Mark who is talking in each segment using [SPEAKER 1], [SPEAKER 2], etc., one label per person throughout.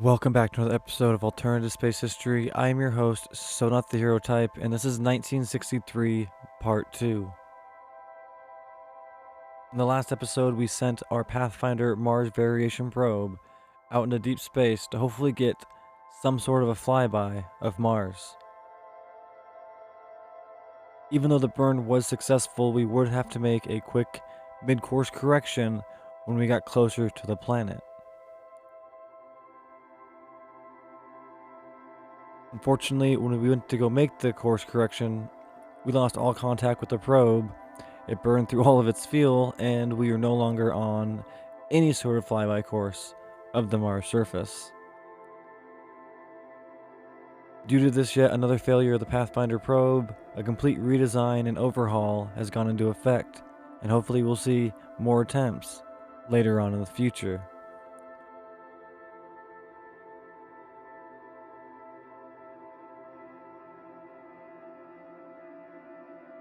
[SPEAKER 1] Welcome back to another episode of Alternative Space History. I am your host, So Not the Hero Type, and this is 1963, Part 2. In the last episode, we sent our Pathfinder Mars Variation probe out into deep space to hopefully get some sort of a flyby of Mars. Even though the burn was successful, we would have to make a quick mid-course correction when we got closer to the planet. Unfortunately, when we went to go make the course correction, we lost all contact with the probe. It burned through all of its fuel, and we are no longer on any sort of flyby course of the Mars surface. Due to this yet another failure of the Pathfinder probe, a complete redesign and overhaul has gone into effect, and hopefully we'll see more attempts later on in the future.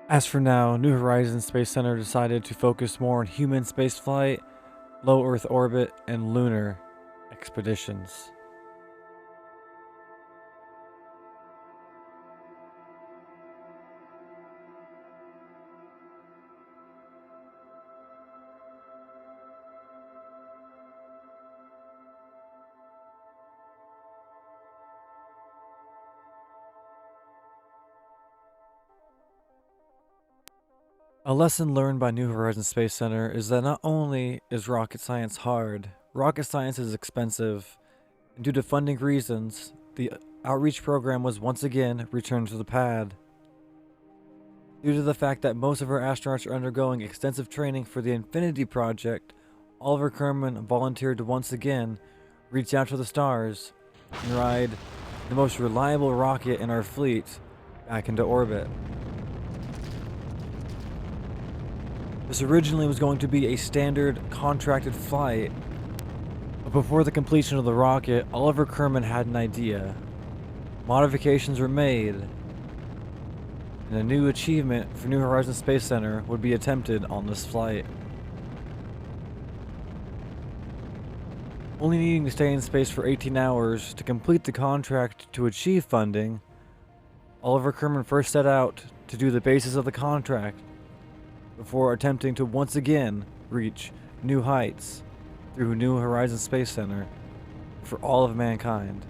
[SPEAKER 1] As for now, New Horizons Space Center decided to focus more on human spaceflight, low Earth orbit, and lunar expeditions. A lesson learned by New Horizons Space Center is that not only is rocket science hard, rocket science is expensive, and due to funding reasons, the outreach program was once again returned to the pad. Due to the fact that most of our astronauts are undergoing extensive training for the Infinity Project, Oliver Kerman volunteered to once again reach out to the stars and ride the most reliable rocket in our fleet back into orbit. This originally was going to be a standard contracted flight, but before the completion of the rocket, Oliver Kerman had an idea. Modifications were made, and a new achievement for New Horizons Space Center would be attempted on this flight. Only needing to stay in space for 18 hours to complete the contract to achieve funding, Oliver Kerman first set out to do the basis of the contract before attempting to once again reach new heights through New Horizons Space Center for all of mankind.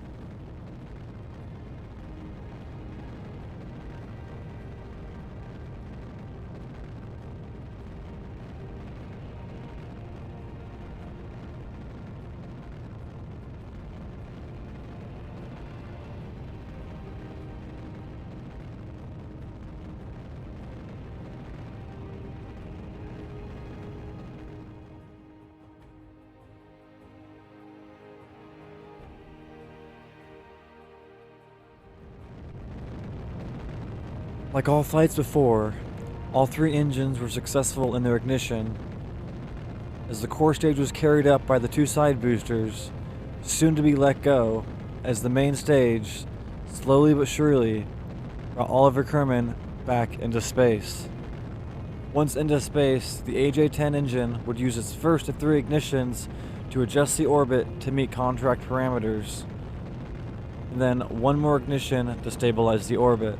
[SPEAKER 1] Like all flights before, all three engines were successful in their ignition. As the core stage was carried up by the two side boosters, soon to be let go, as the main stage, slowly but surely, brought Oliver Kerman back into space. Once into space, the AJ-10 engine would use its first of three ignitions to adjust the orbit to meet contract parameters, and then one more ignition to stabilize the orbit.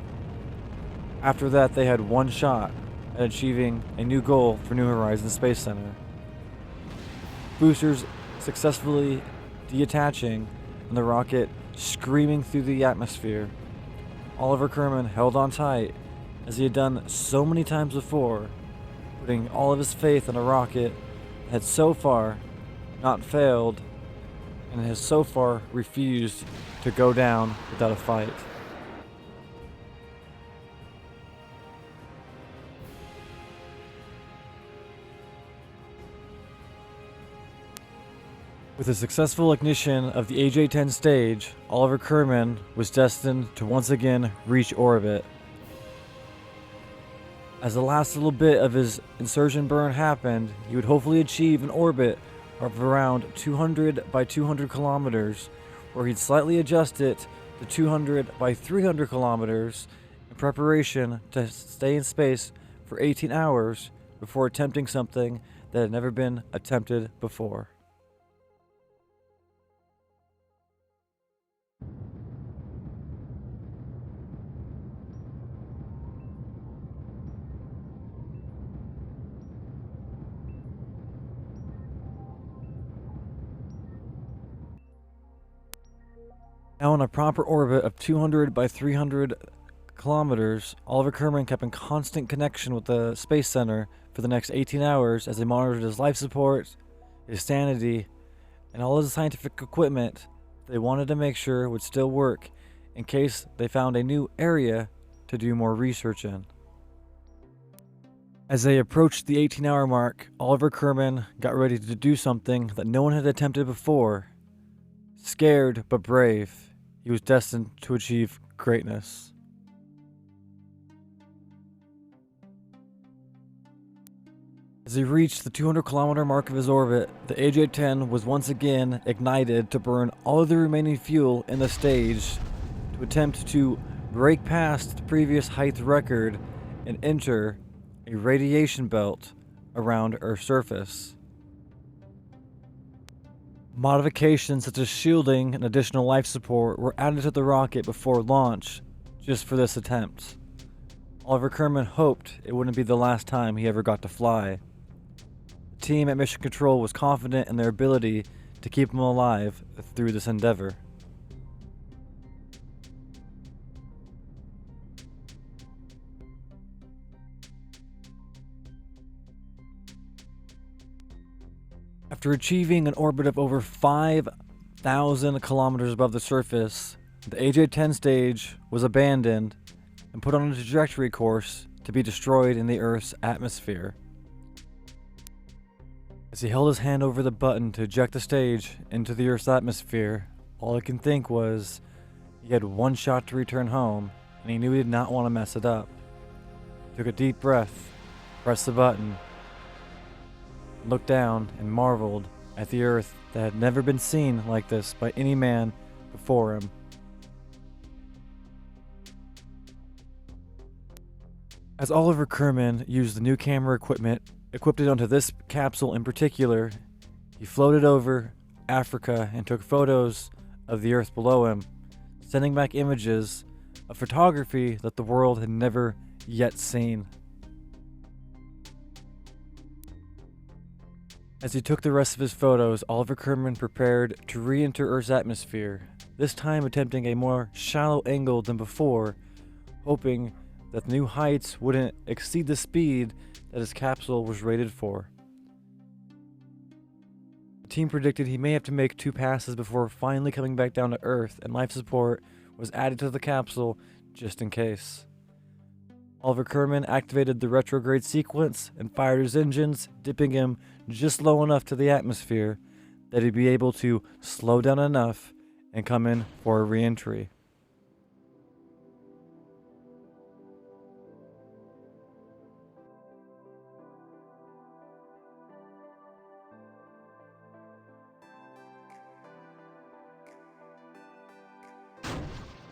[SPEAKER 1] After that, they had one shot at achieving a new goal for New Horizons Space Center. Boosters successfully detaching and the rocket screaming through the atmosphere. Oliver Kerman held on tight, as he had done so many times before, putting all of his faith in a rocket that had so far not failed and has so far refused to go down without a fight. With the successful ignition of the AJ-10 stage, Oliver Kerman was destined to once again reach orbit. As the last little bit of his insertion burn happened, he would hopefully achieve an orbit of around 200 by 200 kilometers, where he'd slightly adjust it to 200 by 300 kilometers in preparation to stay in space for 18 hours before attempting something that had never been attempted before. Now in a proper orbit of 200 by 300 kilometers, Oliver Kerman kept in constant connection with the Space Center for the next 18 hours as they monitored his life support, his sanity, and all his scientific equipment they wanted to make sure would still work in case they found a new area to do more research in. As they approached the 18-hour mark, Oliver Kerman got ready to do something that no one had attempted before. Scared but brave, he was destined to achieve greatness. As he reached the 200-kilometer mark of his orbit, the AJ-10 was once again ignited to burn all of the remaining fuel in the stage to attempt to break past the previous height record and enter a radiation belt around Earth's surface. Modifications such as shielding and additional life support were added to the rocket before launch just for this attempt. Oliver Kerman hoped it wouldn't be the last time he ever got to fly. The team at Mission Control was confident in their ability to keep him alive through this endeavor. After achieving an orbit of over 5,000 kilometers above the surface, the AJ-10 stage was abandoned and put on a trajectory course to be destroyed in the Earth's atmosphere. As he held his hand over the button to eject the stage into the Earth's atmosphere, all he could think was he had one shot to return home, and he knew he did not want to mess it up. He took a deep breath, pressed the button, looked down and marveled at the Earth that had never been seen like this by any man before him. As Oliver Kerman used the new camera equipment equipped onto this capsule in particular, he floated over Africa and took photos of the Earth below him, sending back images of photography that the world had never yet seen. As he took the rest of his photos, Oliver Kerman prepared to re-enter Earth's atmosphere, this time attempting a more shallow angle than before, hoping that the new heights wouldn't exceed the speed that his capsule was rated for. The team predicted he may have to make 2 passes before finally coming back down to Earth, and life support was added to the capsule just in case. Oliver Kerman activated the retrograde sequence and fired his engines, dipping him just low enough to the atmosphere that he'd be able to slow down enough and come in for a re-entry.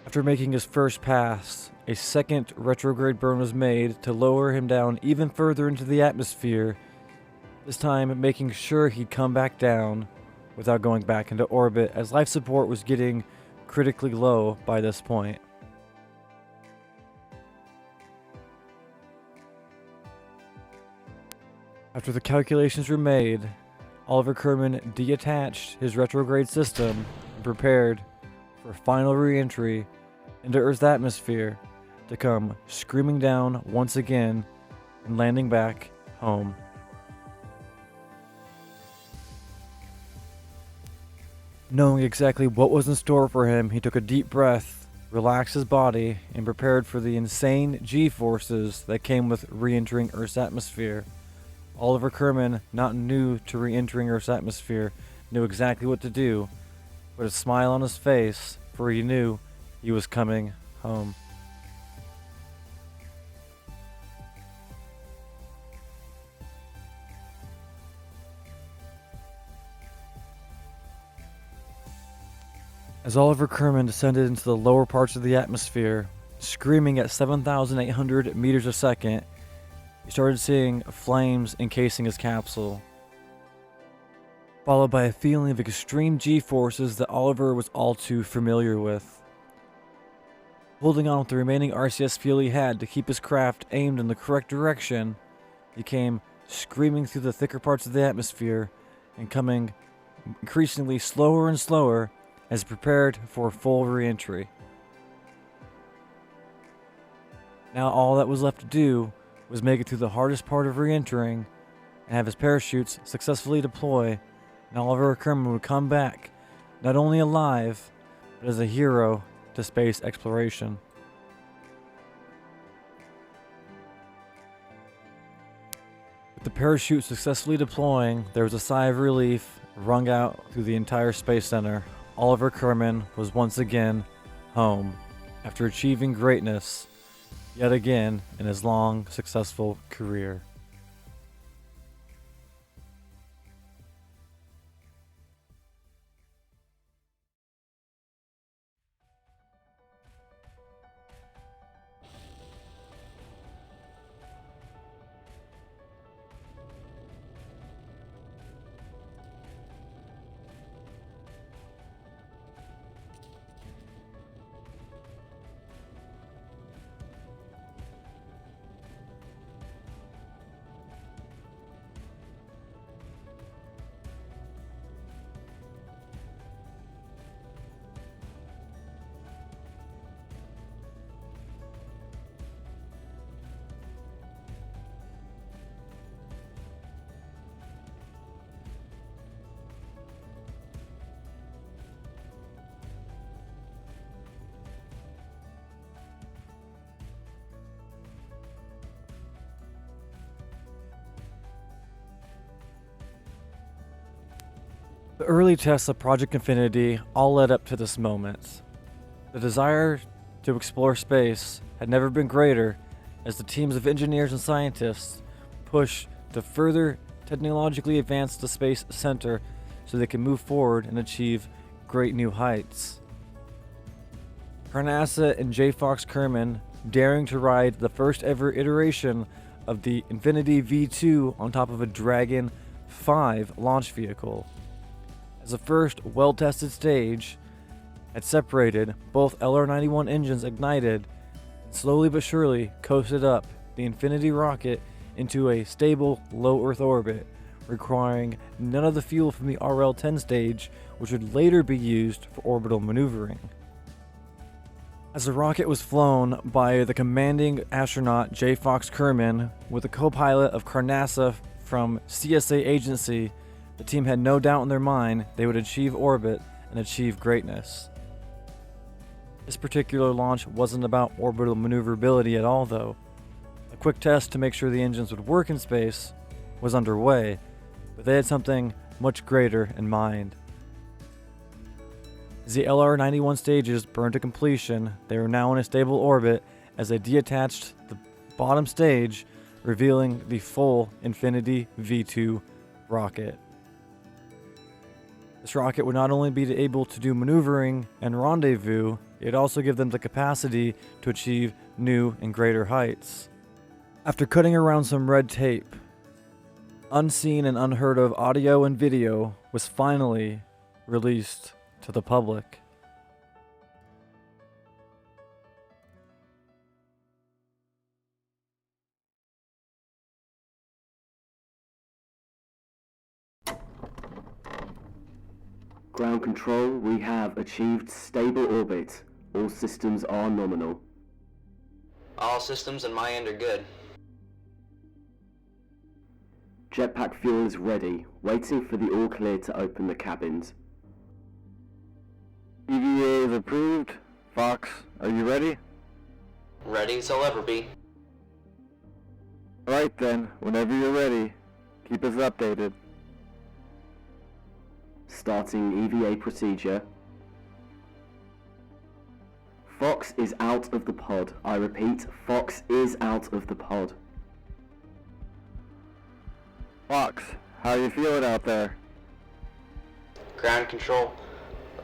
[SPEAKER 1] After making his first pass, a second retrograde burn was made to lower him down even further into the atmosphere, this time making sure he'd come back down without going back into orbit, as life support was getting critically low by this point. After the calculations were made, Oliver Kerman detached his retrograde system and prepared for final re-entry into Earth's atmosphere to come screaming down once again and landing back home. Knowing exactly what was in store for him, he took a deep breath, relaxed his body, and prepared for the insane G-forces that came with re-entering Earth's atmosphere. Oliver Kerman, not new to re-entering Earth's atmosphere, knew exactly what to do, but a smile on his face, for he knew he was coming home. As Oliver Kerman descended into the lower parts of the atmosphere, screaming at 7,800 meters a second, he started seeing flames encasing his capsule, followed by a feeling of extreme G-forces that Oliver was all too familiar with. Holding on with the remaining RCS fuel he had to keep his craft aimed in the correct direction, he came screaming through the thicker parts of the atmosphere and coming increasingly slower and slower as he prepared for full re-entry. Now all that was left to do was make it through the hardest part of re-entering and have his parachutes successfully deploy, and Oliver Kerman would come back, not only alive, but as a hero to space exploration. With the parachute successfully deploying, there was a sigh of relief rung out through the entire Space Center. Oliver Kerman was once again home after achieving greatness yet again in his long, successful career. The early tests of Project Infinity all led up to this moment. The desire to explore space had never been greater as the teams of engineers and scientists push to further technologically advance the Space Center so they can move forward and achieve great new heights. Carnasa and J. Fox Kerman daring to ride the first ever iteration of the Infinity V2 on top of a Dragon 5 launch vehicle. As the first well-tested stage had separated, both LR-91 engines ignited and slowly but surely coasted up the Infinity rocket into a stable low Earth orbit, requiring none of the fuel from the RL-10 stage, which would later be used for orbital maneuvering. As the rocket was flown by the commanding astronaut J. Fox Kerman with a co-pilot of Carnasa from CSA agency, the team had no doubt in their mind they would achieve orbit and achieve greatness. This particular launch wasn't about orbital maneuverability at all, though. A quick test to make sure the engines would work in space was underway, but they had something much greater in mind. As the LR-91 stages burned to completion, they were now in a stable orbit as they detached the bottom stage, revealing the full Infinity V2 rocket. This rocket would not only be able to do maneuvering and rendezvous, it would also give them the capacity to achieve new and greater heights. After cutting around some red tape, unseen and unheard of audio and video was finally released to the public.
[SPEAKER 2] Ground control, we have achieved stable orbit. All systems are nominal.
[SPEAKER 3] All systems on my end are good.
[SPEAKER 2] Jetpack fuel is ready, waiting for the all clear to open the cabins.
[SPEAKER 4] EVA is approved. Fox, are you ready?
[SPEAKER 3] Ready as I'll ever be.
[SPEAKER 4] Alright then, whenever you're ready, keep us updated.
[SPEAKER 2] Starting EVA procedure. Fox is out of the pod. I repeat, Fox is out of the pod.
[SPEAKER 4] Fox, how you feeling out there?
[SPEAKER 3] Ground control,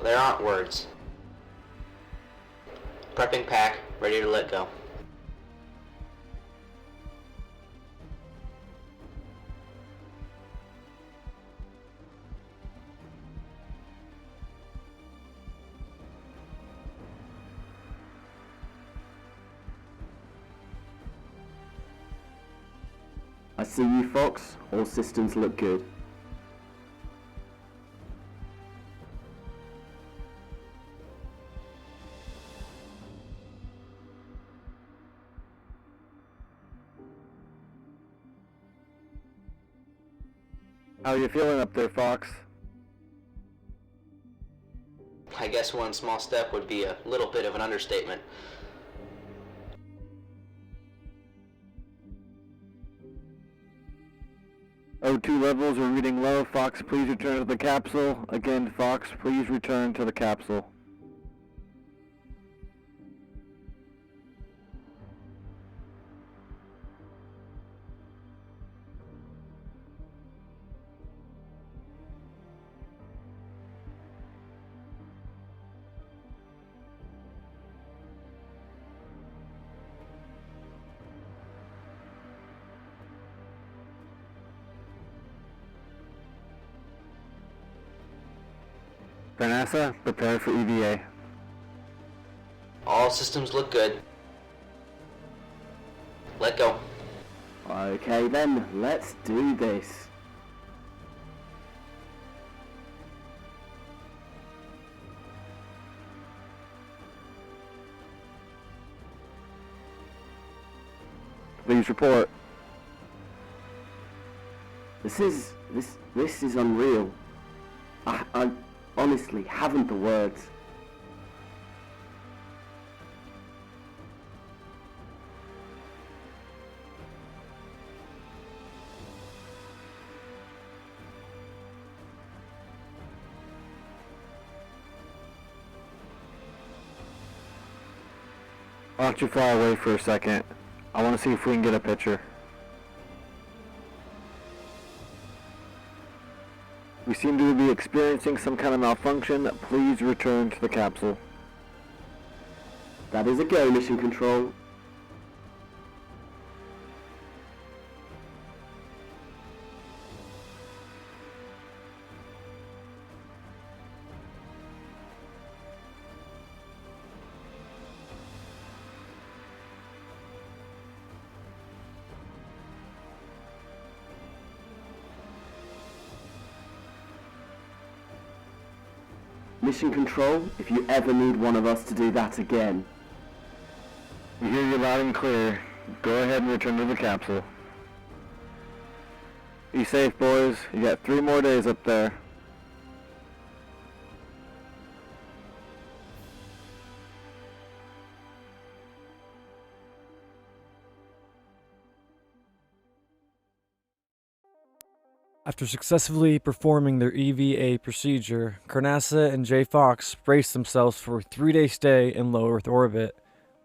[SPEAKER 3] there aren't words. Prepping pack, ready to let go.
[SPEAKER 2] I see you, Fox. All systems look good.
[SPEAKER 4] How you feeling up there, Fox?
[SPEAKER 3] I guess one small step would be a little bit of an understatement.
[SPEAKER 4] O2 levels are reading low. Fox, please return to the capsule. Again, Fox, please return to the capsule. Carnasa, prepare for EVA.
[SPEAKER 3] All systems look good. Let go.
[SPEAKER 2] Okay then, let's do this.
[SPEAKER 4] Please report.
[SPEAKER 2] This is unreal. I honestly haven't the words.
[SPEAKER 4] Why don't you fly away for a second? I want to see if we can get a picture. We seem to be experiencing some kind of malfunction. Please return to the capsule.
[SPEAKER 2] That is a go, Mission Control. Mission Control, if you ever need one of us to do that again.
[SPEAKER 4] We hear you loud and clear. Go ahead and return to the capsule. Be safe, boys. You got 3 more days up there.
[SPEAKER 1] After successfully performing their EVA procedure, Carnasa and J. Fox braced themselves for a 3-day stay in low Earth orbit.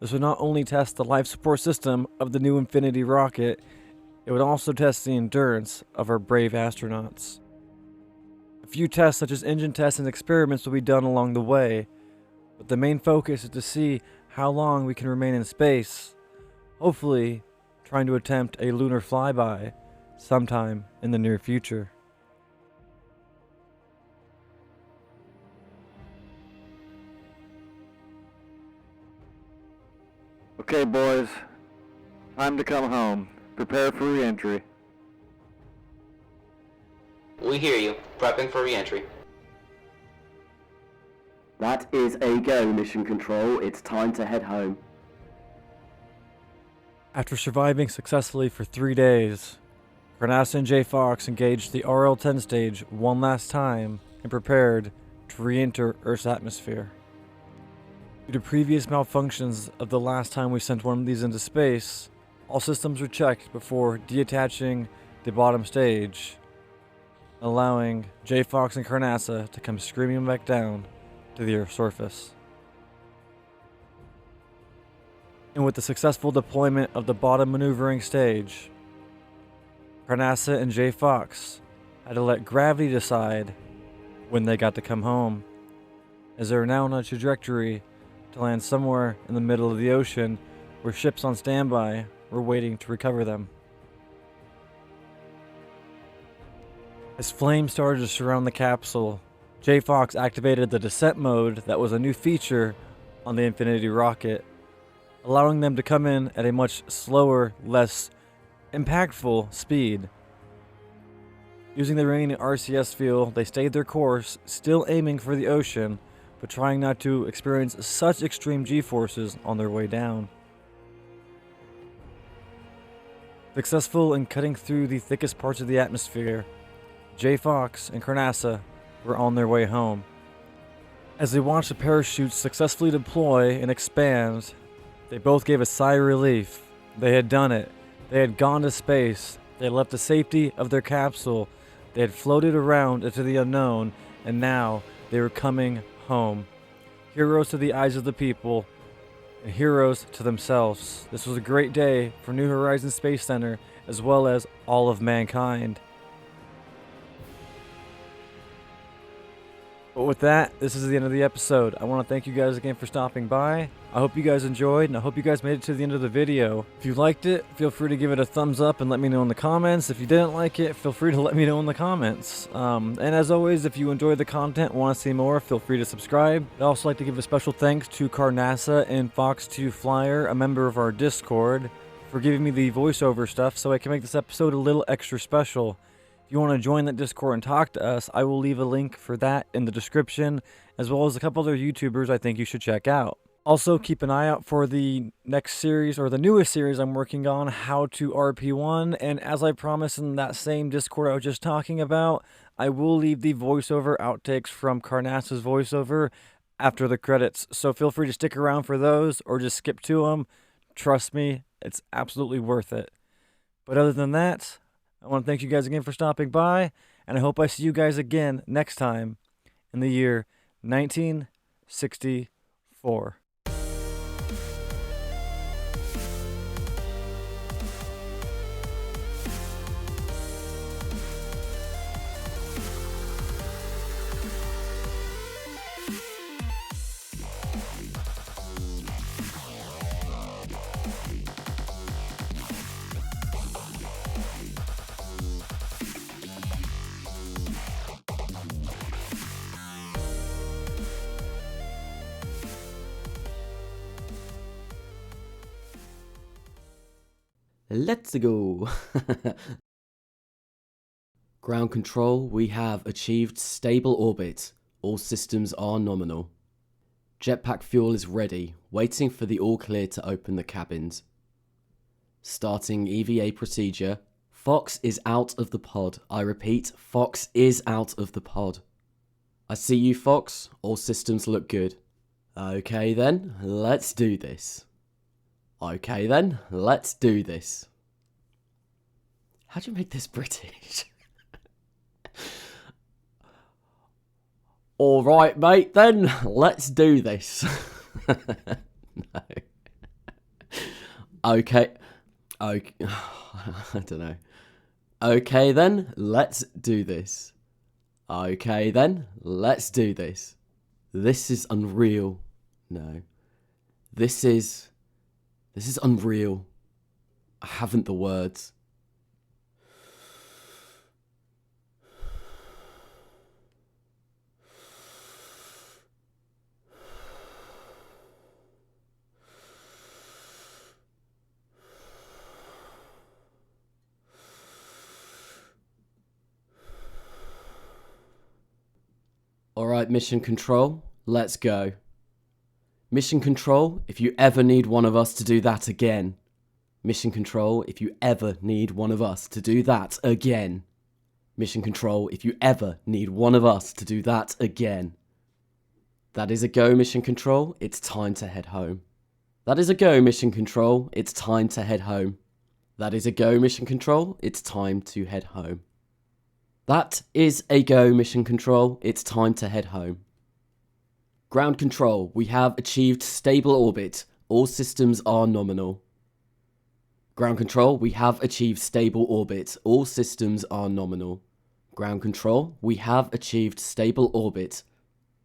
[SPEAKER 1] This would not only test the life support system of the new Infinity rocket, it would also test the endurance of our brave astronauts. A few tests such as engine tests and experiments will be done along the way, but the main focus is to see how long we can remain in space, hopefully trying to attempt a lunar flyby sometime in the near future.
[SPEAKER 4] Okay, boys. Time to come home. Prepare for re-entry.
[SPEAKER 3] We hear you. Prepping for re-entry.
[SPEAKER 2] That is a go, Mission Control. It's time to head home.
[SPEAKER 1] After surviving successfully for 3 days, Carnasa and J. Fox engaged the RL-10 stage one last time and prepared to re-enter Earth's atmosphere. Due to previous malfunctions of the last time we sent one of these into space, all systems were checked before detaching the bottom stage, allowing J. Fox and Carnasa to come screaming back down to the Earth's surface. And with the successful deployment of the bottom maneuvering stage, Carnasa and J. Fox had to let gravity decide when they got to come home, as they are now on a trajectory to land somewhere in the middle of the ocean where ships on standby were waiting to recover them. As flames started to surround the capsule, J. Fox activated the descent mode that was a new feature on the Infinity rocket, allowing them to come in at a much slower, less impactful speed. Using the remaining RCS fuel, they stayed their course, still aiming for the ocean, but trying not to experience such extreme G-forces on their way down. Successful in cutting through the thickest parts of the atmosphere, J. Fox and Carnasa were on their way home. As they watched the parachutes successfully deploy and expand, they both gave a sigh of relief. They had done it. They had gone to space. They had left the safety of their capsule. They had floated around into the unknown, and now they were coming home. Heroes to the eyes of the people, and heroes to themselves. This was a great day for New Horizons Space Center, as well as all of mankind. But with that, this is the end of the episode. I want to thank you guys again for stopping by. I hope you guys enjoyed, and I hope you guys made it to the end of the video. If you liked it, feel free to give it a thumbs up and let me know in the comments. If you didn't like it, feel free to let me know in the comments. And as always, if you enjoyed the content and want to see more, feel free to subscribe. I'd also like to give a special thanks to Carnasa and Fox-2 Flyer, a member of our Discord, for giving me the voiceover stuff so I can make this episode a little extra special. If you want to join that Discord and talk to us, I will leave a link for that in the description, as well as a couple other YouTubers I think you should check out. Also, keep an eye out for the next series, or the newest series I'm working on, How to RP1, and as I promised in that same Discord I was just talking about, I will leave the voiceover outtakes from Carnasa's voiceover after the credits, so feel free to stick around for those, or just skip to them. Trust me, it's absolutely worth it. But other than that, I want to thank you guys again for stopping by, and I hope I see you guys again next time in the year 1964.
[SPEAKER 2] Let's go. Ground control, we have achieved stable orbit. All systems are nominal. Jetpack fuel is ready, waiting for the all clear to open the cabins. Starting EVA procedure. Fox is out of the pod. I repeat, Fox is out of the pod. I see you, Fox. All systems look good. Okay then, let's do this. Okay then, let's do this. How'd you make this British? Alright mate then, let's do this. No. Okay. I don't know. Okay then, let's do this. Okay then, let's do this. This is unreal. No. This is unreal. I haven't the words. Alright, Mission Control, let's go. Mission Control, if you ever need one of us to do that again. Mission Control, if you ever need one of us to do that again. Mission Control, if you ever need one of us to do that again. That is a go, Mission Control, it's time to head home. That is a go, Mission Control, it's time to head home. That is a go, Mission Control, it's time to head home. That is a go, Mission Control, it's time to head home. Ground control, we have achieved stable orbit. All systems are nominal. Ground control, we have achieved stable orbit. All systems are nominal. Ground control, we have achieved stable orbit.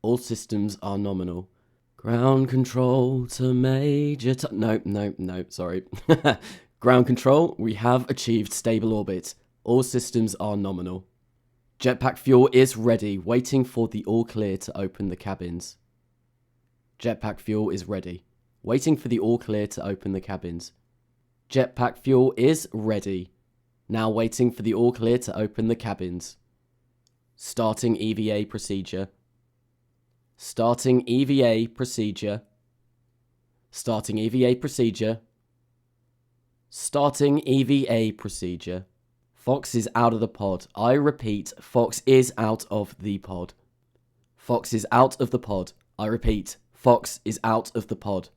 [SPEAKER 2] All systems are nominal. Ground control to Major No, sorry. Ground control, we have achieved stable orbit. All systems are nominal. Jetpack fuel is ready, waiting for the all clear to open the cabins. Jetpack fuel is ready, waiting for the all clear to open the cabins. Jetpack fuel is ready, now waiting for the all clear to open the cabins. Starting EVA procedure. Starting EVA procedure. Starting EVA procedure. Starting EVA procedure. Fox is out of the pod. I repeat, Fox is out of the pod. Fox is out of the pod. I repeat, Fox is out of the pod.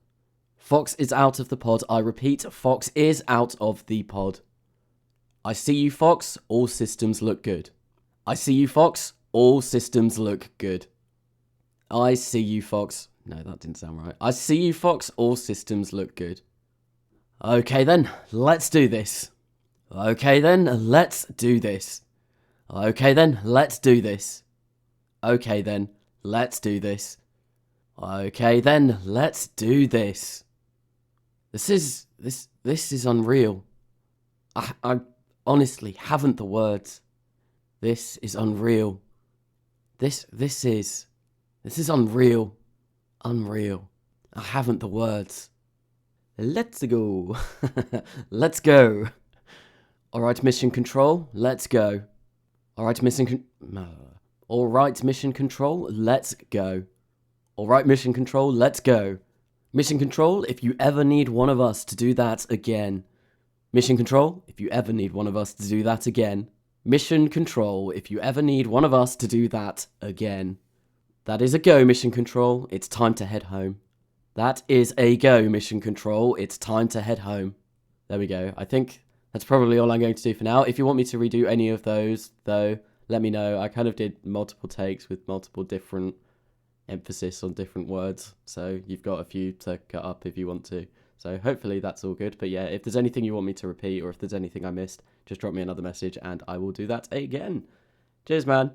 [SPEAKER 2] Fox is out of the pod. I repeat, Fox is out of the pod. I see you, Fox. All systems look good. I see you, Fox. All systems look good. I see you, Fox. No, that didn't sound right. I see you, Fox. All systems look good. Okay then, let's do this. Okay then, let's do this. Okay then, let's do this. Okay then, let's do this. Okay then, let's do this. This is unreal. I honestly haven't the words. This is unreal. This is unreal. Unreal. I haven't the words. Let's go. Let's go. Alright, mission control, let's go. Alright, mission control, let's go. Alright, mission control, let's go. Mission control, if you ever need one of us to do that again. Mission control, if you ever need one of us to do that again. Mission control, if you ever need one of us to do that again. That is a go, mission control, it's time to head home. That is a go, mission control, it's time to head home. There we go, I think that's probably all I'm going to do for now. If you want me to redo any of those, though, let me know. I kind of did multiple takes with multiple different emphasis on different words, so you've got a few to cut up if you want to. So hopefully that's all good. But yeah, if there's anything you want me to repeat or if there's anything I missed, just drop me another message and I will do that again. Cheers, man.